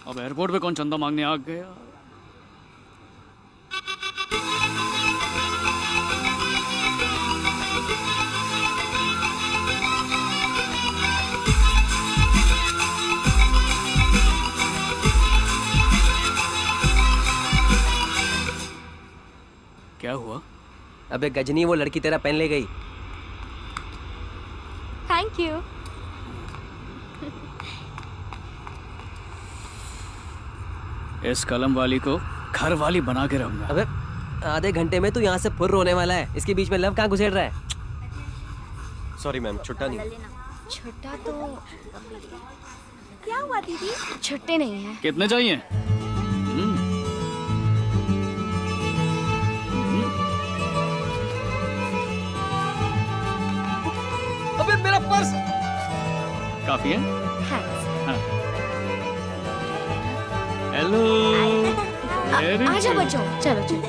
अब एयरपोर्ट पे कौन चंदा मांगने आ गया? क्या हुआ? अबे गजनी, वो लड़की तेरा पेन ले गई। Thank you. इस कलम वाली को घर वाली बना के रहूंगा। अबे आधे घंटे में तू यहाँ से फुर रोने वाला है, इसके बीच में लव कहाँ घुसेड़ रहा है? सॉरी मैम, छुट्टा नहीं। छुट्टा तो क्या हुआ दीदी? छुट्टे नहीं है। कितने चाहिए? अबे मेरा पर्स। काफी है? थैंक्स। हेलो। आजा बच्चों, चलो चलो।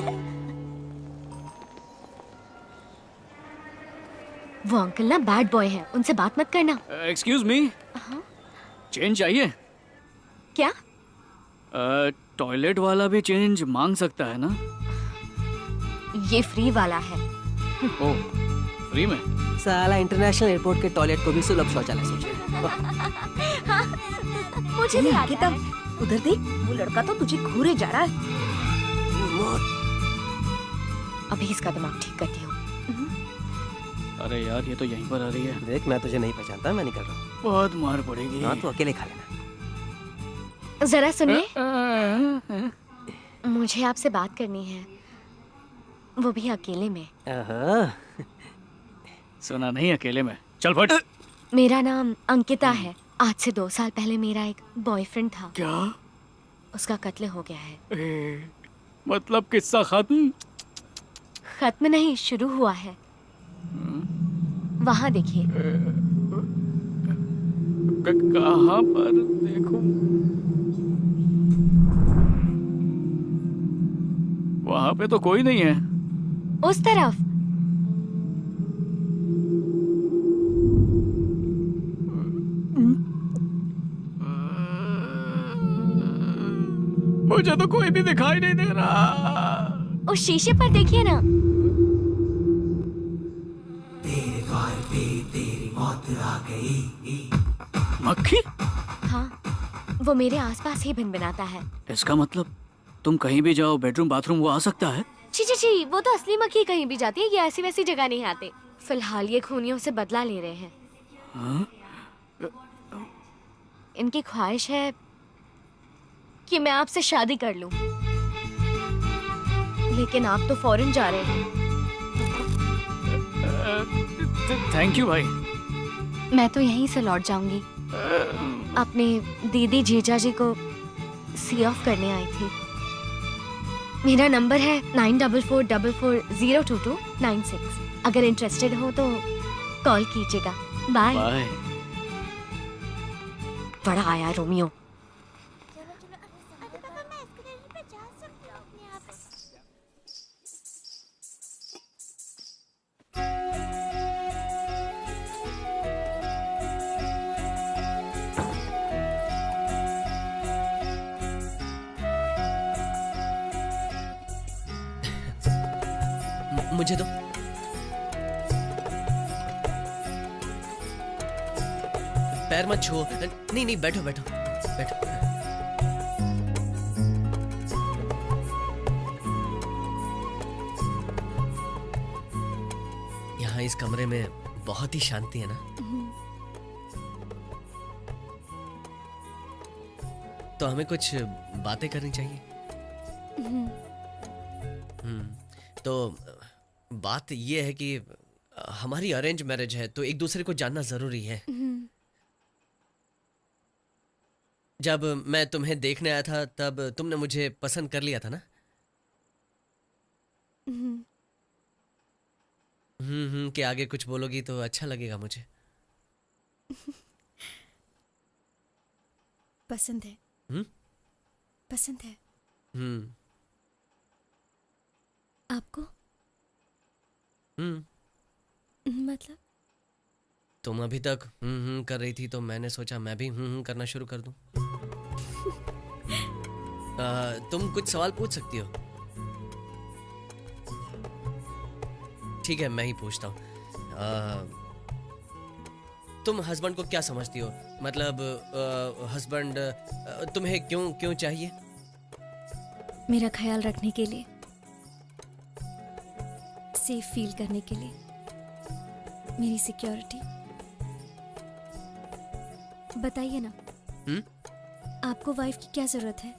वो अंकल ना बैड बॉय है, उनसे बात मत करना। एक्सक्यूज मी, चेंज चाहिए? क्या? टॉयलेट वाला भी चेंज मांग सकता है ना? ये फ्री वाला है। ओ, फ्री में? साला इंटरनेशनल एयरपोर्ट के टॉयलेट को भी सुलभ शौचालय सोचे। मुझे भी आता है। उधर देख, वो लड़का तो तुझे घूरे जा रहा है। अभी इसका दिमाग ठीक करती हूँ। अरे यार, ये तो यहीं पर आ रही है। देख, मैं तुझे नहीं पहचानता, मैं निकल रहा हूँ। बहुत मार पड़ेगी। हाँ, तू अकेले खा लेना। जरा सुनिए, मुझे आपसे बात करनी है, वो भी अकेले में। सुना नहीं, अकेले में। चल फट। मेरा नाम अंकिता है। आज से 2 साल पहले मेरा एक बॉयफ्रेंड था। क्या? उसका कत्ल हो गया है। मतलब किस्सा खत्म? खत्म नहीं, शुरू हुआ है। वहाँ देखिए। कहाँ पर देखूं? वहाँ पे तो कोई नहीं है। उस तरफ। मुझे तो कोई भी दिखाई नहीं दे रहा। उस शीशे पर देखिए ना। तेरे द्वार पे तेरी मौत आ गई। मक्खी? हाँ, वो मेरे आसपास ही भिनभिनाता है। इसका मतलब तुम कहीं भी जाओ, बेडरूम बाथरूम, वो आ सकता है? छी छी छी, वो तो असली मक्खी कहीं भी जाती है, ये ऐसी वैसी जगह नहीं आते। फिलहाल ये खूनियों से बदला ले रहे हैं। हाँ? इनकी ख्वाहिश है कि मैं आपसे शादी कर लूं। लेकिन आप तो फॉरेन जा रहे हैं। थैंक यू भाई। मैं तो यहीं से लौट जाऊंगी। अपने दीदी जीजा जी को सी ऑफ करने आई थी। मेरा नंबर है 9444402296। अगर इंटरेस्टेड हो तो कॉल कीजिएगा। बाय। बाय। बड़ा आया रोमियो। मुझे तो पैर मत छुओ। नहीं नहीं, बैठो बैठो बैठो। यहाँ इस कमरे में बहुत ही शांति है ना? तो हमें कुछ बातें करनी चाहिए। तो बात ये है कि हमारी अरेंज मैरिज है, तो एक दूसरे को जानना जरूरी है। जब मैं तुम्हें देखने आया था तब तुमने मुझे पसंद कर लिया था ना? कि आगे कुछ बोलोगी तो अच्छा लगेगा मुझे। पसंद है। पसंद है आपको? मतलब तुम अभी तक कर रही थी तो मैंने सोचा मैं भी करना शुरू कर दूं। तुम कुछ सवाल पूछ सकती हो। ठीक है, मैं ही पूछता हूँ। तुम हस्बैंड को क्या समझती हो? मतलब हस्बैंड तुम्हें क्यों क्यों चाहिए? मेरा ख्याल रखने के लिए, सेफ फील करने के लिए, मेरी सिक्योरिटी। बताइए ना, आपको वाइफ की क्या जरूरत है?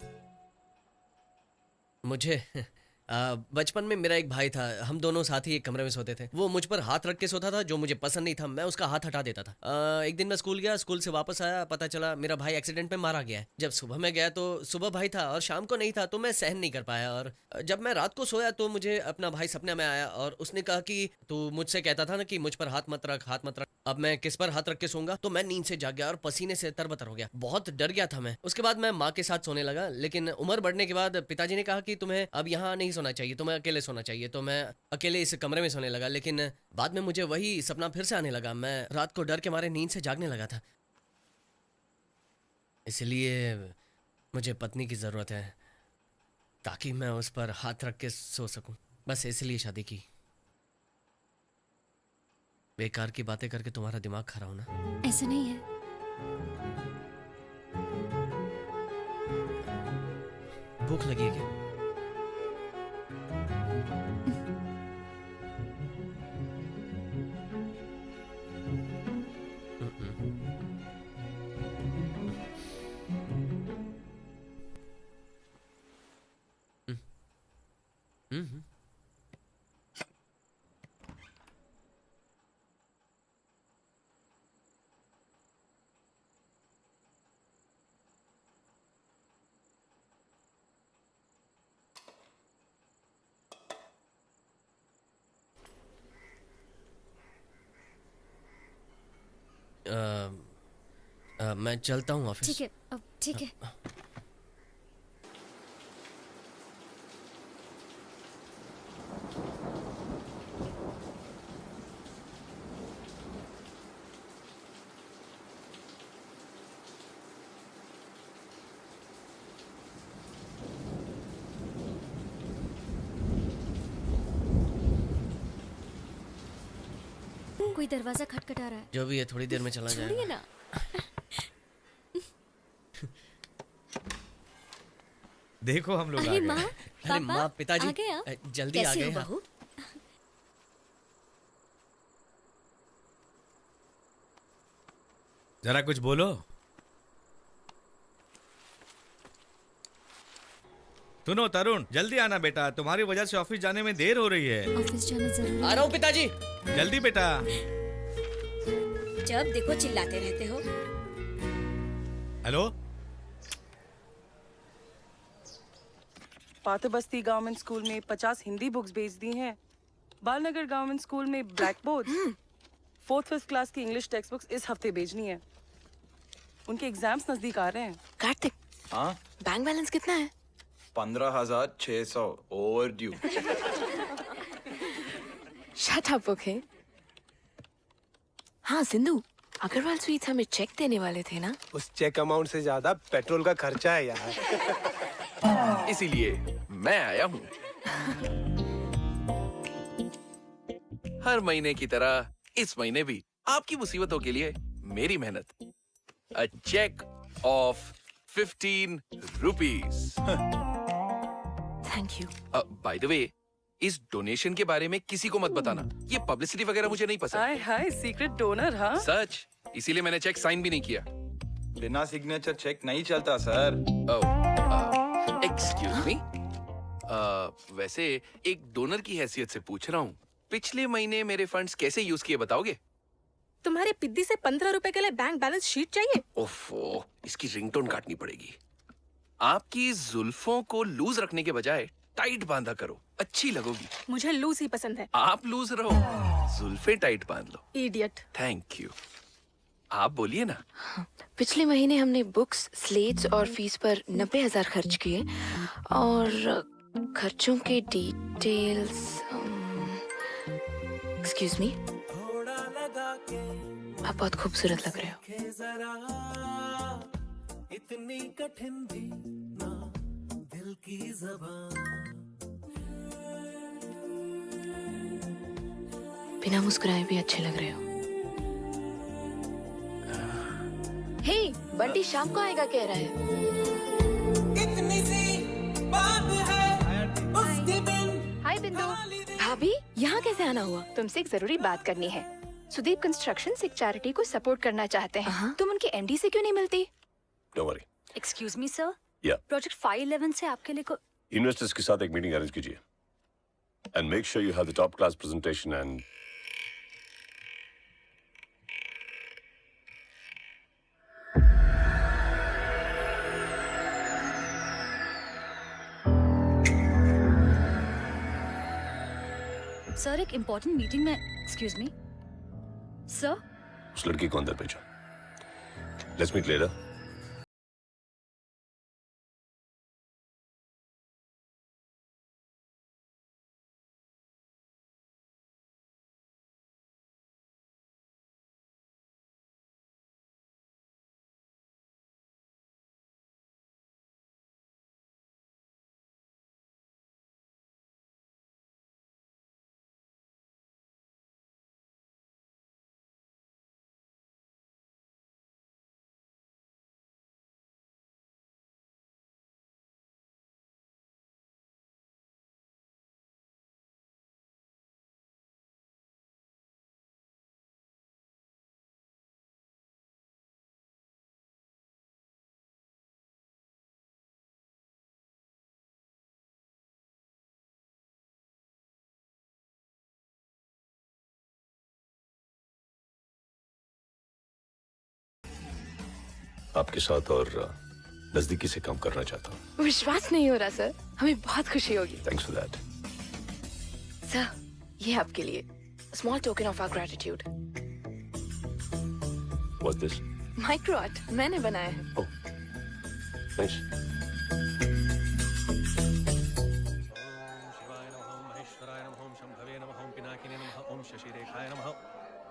मुझे बचपन में मेरा एक भाई था, हम दोनों साथ ही एक कमरे में सोते थे। वो मुझ पर हाथ रख के सोता था, जो मुझे पसंद नहीं था। मैं उसका हाथ हटा देता था। एक दिन मैं स्कूल गया, स्कूल से वापस आया, पता चला मेरा भाई एक्सीडेंट में मारा गया है। जब सुबह मैं गया तो सुबह भाई था और शाम को नहीं था, तो मैं सहन नहीं कर पाया। और जब मैं रात को सोया तो मुझे अपना भाई सपने में आया और उसने कहा कि तू मुझसे कहता था ना कि मुझ पर हाथ मत रख, हाथ मत रख। अब मैं किस पर हाथ रख के सोऊंगा? तो मैं नींद से जाग गया और पसीने से तरबतर हो गया। बहुत डर गया था मैं। उसके बाद मैं माँ के साथ सोने लगा, लेकिन उम्र बढ़ने के बाद पिताजी ने कहा कि तुम्हें अब यहाँ नहीं सोना चाहिए, तुम्हें अकेले सोना चाहिए। तो मैं अकेले इस कमरे में सोने लगा, लेकिन बाद में मुझे वही सपना फिर से आने लगा। मैं रात को डर के मारे नींद से जागने लगा था। इसलिए मुझे पत्नी की ज़रूरत है, ताकि मैं उस पर हाथ रख के सो सकूं। बस इसलिए शादी की। बेकार की बातें करके तुम्हारा दिमाग खराब होना। ऐसा नहीं है। भूख लगी है क्या? मैं चलता हूँ ऑफिस। ठीक है, अब ठीक है। कोई दरवाजा खटखटा रहा है। जो भी है, थोड़ी देर में चला छोड़िए जाएगा। ना। देखो हम लोग आ अरे गए। माँ, अरे पापा, माँ, पिताजी आ गए आप? जल्दी आ कैसी गए हो आप। बहू? जरा कुछ बोलो। सुनो तरुण, जल्दी आना बेटा, तुम्हारी वजह से ऑफिस जाने में देर हो रही है। ऑफिस जाना जरूरी आ है। रहा हूँ पिताजी। जल्दी बेटा। जब देखो चिल्लाते रहते हो। हेलो, पातो बस्ती गवर्नमेंट स्कूल में 50 हिंदी बुक्स भेज दी हैं। बालनगर गवर्नमेंट स्कूल में black board, 4th 5th class की इंग्लिश टेक्स्ट बुक्स इस हफ्ते भेजनी है। उनके एग्जाम्स नजदीक आ रहे हैं। कार्तिक, हाँ, बैंक बैलेंस कितना है? 15,600 over due. Shut up, okay. हाँ सिंधु, अग्रवाल स्वीट्स हमें चेक देने वाले थे ना? उस चेक अमाउंट से ज्यादा पेट्रोल का खर्चा है यार। इसीलिए मैं आया हूँ। हर महीने की तरह इस महीने भी आपकी मुसीबतों के लिए मेरी मेहनत। A check of 15 rupees. Thank you. By the way, इस डोनेशन के बारे में किसी को मत बताना। ये पब्लिसिटी वगैरह मुझे नहीं पसंद। हाय हाय, सीक्रेट डोनर। हाँ, सच, इसीलिए मैंने चेक साइन भी नहीं किया। बिना सिग्नेचर चेक नहीं चलता सर। Excuse me. वैसे एक डोनर की हैसियत से पूछ रहा हूँ, पिछले महीने मेरे फंड्स कैसे यूज किए बताओगे? तुम्हारे पिद्दी से 15 रुपए के लिए बैंक बैलेंस शीट चाहिए? ओफो, इसकी रिंगटोन काटनी पड़ेगी। आपकी जुल्फों को लूज रखने के बजाय टाइट बांधा करो, अच्छी लगोगी। मुझे लूज ही पसंद है। आप लूज रहो, जुल्फे टाइट बांध लो। इडियट। Thank you. आप बोलिए ना। पिछले महीने हमने बुक्स, स्लेट्स और फीस पर 90,000 खर्च किए और खर्चों के डिटेल्स। एक्सक्यूज मी, आप बहुत खूबसूरत लग रहे हो। की ज़बान बिना मुस्कुराए भी अच्छे लग रहे हो। हे, बंटी शाम को आएगा कह रहा है। इतनी सी बात है उसके बिन। हाय बिंदु। भाभी, यहाँ कैसे आना हुआ? तुमसे एक जरूरी बात करनी है। सुदीप कंस्ट्रक्शंस एक चैरिटी को सपोर्ट करना चाहते हैं। तुम उनके एमडी से क्यों नहीं मिलती? Don't worry. Excuse me sir, या प्रोजेक्ट 511 से आपके लिए इन्वेस्टर्स के साथ एक मीटिंग अरेंज कीजिए and make sure you have the top class presentation and sir एक इम्पोर्टेंट मीटिंग में। Excuse me sir. उस लड़की को अंदर भेजो। Let's meet later. आपके साथ और नजदीकी से काम करना चाहता हूँ। विश्वास नहीं हो रहा सर, हमें बहुत खुशी होगी। Thanks for that. सर, ये आपके लिए small token of our gratitude. What's this? Micro art मैंने बनाया है। Oh, nice.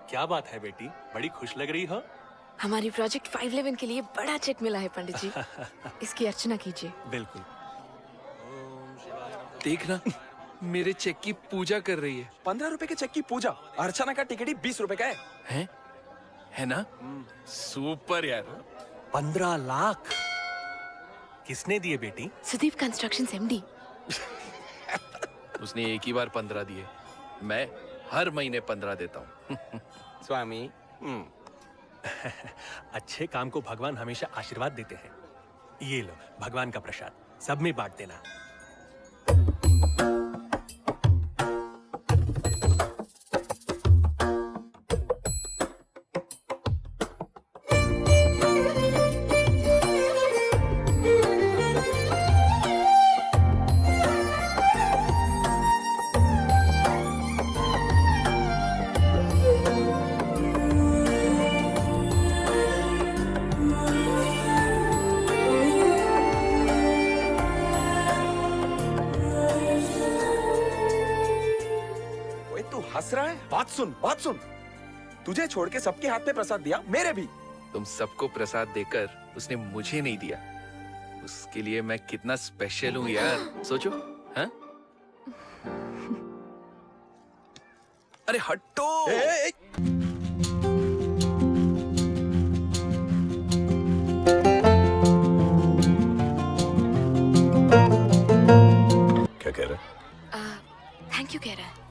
क्या बात है बेटी, बड़ी खुश लग रही हो। हमारी प्रोजेक्ट 511 के लिए बड़ा चेक मिला है पंडित जी। इसकी अर्चना कीजिए। बिल्कुल। देखना, मेरे चेक की पूजा कर रही है। 15 रुपए के चेक की पूजा, अर्चना का टिकट ही 20 रुपए का है ना? सुपर यार। 15 लाख किसने दिए बेटी? Sudeep construction MD. उसने एक ही बार 15 दिए, मैं हर महीने 15 देता हूँ। स्वामी, अच्छे काम को भगवान हमेशा आशीर्वाद देते हैं। ये लो भगवान का प्रसाद, सब में बांट देना। हंस रहा है? बात सुन। तुझे छोड़ के सबके हाथ में प्रसाद दिया, मेरे भी। तुम सबको प्रसाद देकर उसने मुझे नहीं दिया। उसके लिए मैं कितना स्पेशल हूँ यार, सोचो। हाँ? अरे हटो। क्या कह रहा है? थैंक यू कह रहा है।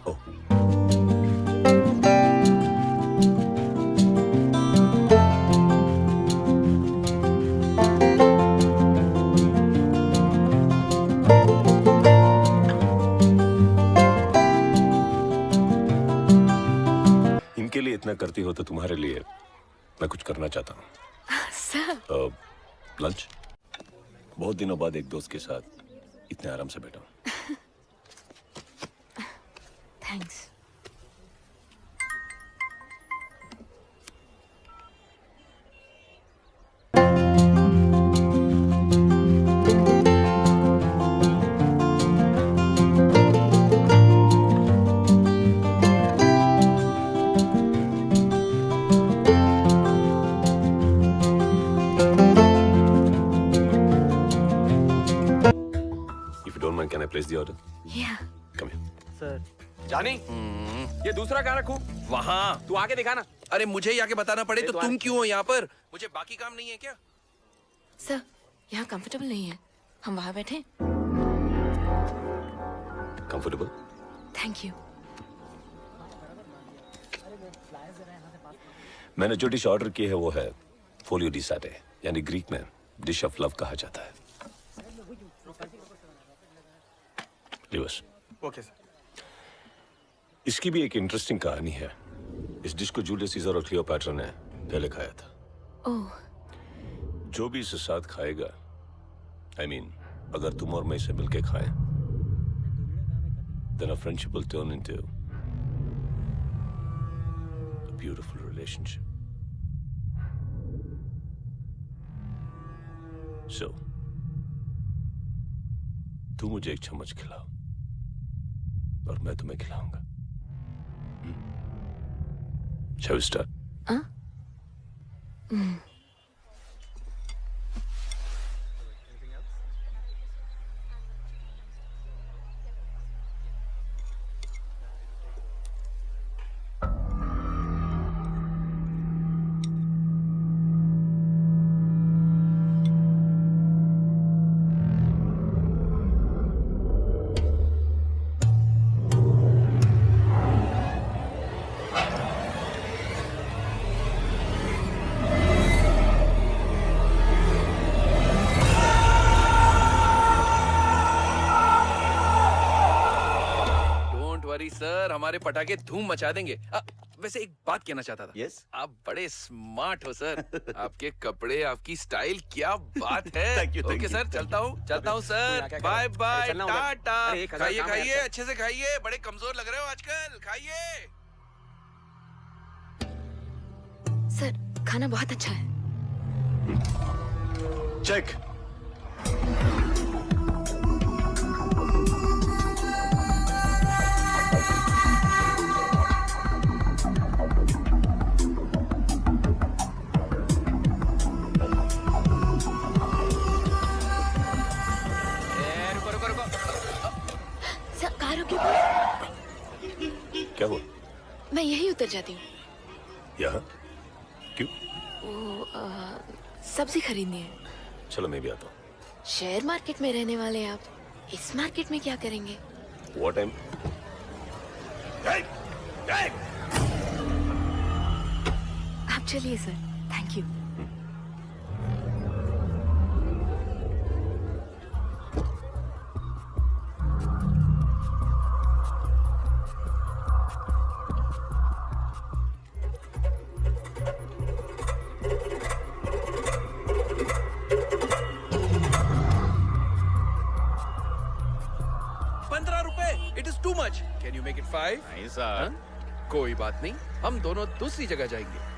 इनके लिए इतना करती हो तो तुम्हारे लिए मैं कुछ करना चाहता हूँ। Sir, lunch. बहुत दिनों बाद एक दोस्त के साथ इतने आराम से बैठा हूँ। Thanks. mind, can I place the order? Yeah. Come here. Sir जानी ये दूसरा कहाँ रखूं? वहाँ तू आके दिखा ना। अरे मुझे ही आके बताना पड़े तो तुम क्यों हो यहाँ पर? मुझे बाकी काम नहीं है क्या? सर यहाँ कंफर्टेबल नहीं है, हम वहाँ बैठे। Comfortable? Thank you. मैंने जो डिश ऑर्डर की है वो है फोलियो डी साटे, यानी ग्रीक में डिश ऑफ लव कहा जाता है। लिवस। Okay sir. इसकी भी एक इंटरेस्टिंग कहानी है। इस डिश को जूलियस सीजर और क्लियोपैट्रा ने पहले खाया था। ओह। जो भी इसे साथ खाएगा, I mean, अगर तुम और मैं इसे मिलके खाएं, then our friendship will turn into a beautiful relationship. So, तू मुझे एक चम्मच खिलाओ और मैं तुम्हें खिलाऊंगा। Shall we start? सर हमारे पटाखे धूम मचा देंगे। वैसे एक बात कहना चाहता था। Yes? आप बड़े स्मार्ट हो सर। आपके कपड़े, आपकी स्टाइल, क्या बात है। Thank you, thank okay you. Sir, चलता हूँ सर। बाय बाय, चलना होगा। टाटा। अरे, 1000 खाइए काम है खाइए, यार। अच्छे से खाइए, बड़े कमजोर लग रहे हो आजकल, खाइए। सर खाना बहुत अच्छा है। Check. सर कार रोकिए। क्या हुआ? मैं यही उतर जाती हूँ। यहाँ? क्यों? वो सब्जी खरीदनी है। चलो मैं भी आता हूँ। शेयर मार्केट में रहने वाले आप इस मार्केट में क्या करेंगे? What time? आप चलिए sir, thank you. ₹15 it is too much. Can you make it 5? नहीं सर। कोई बात नहीं, हम दोनों दूसरी जगह जाएंगे।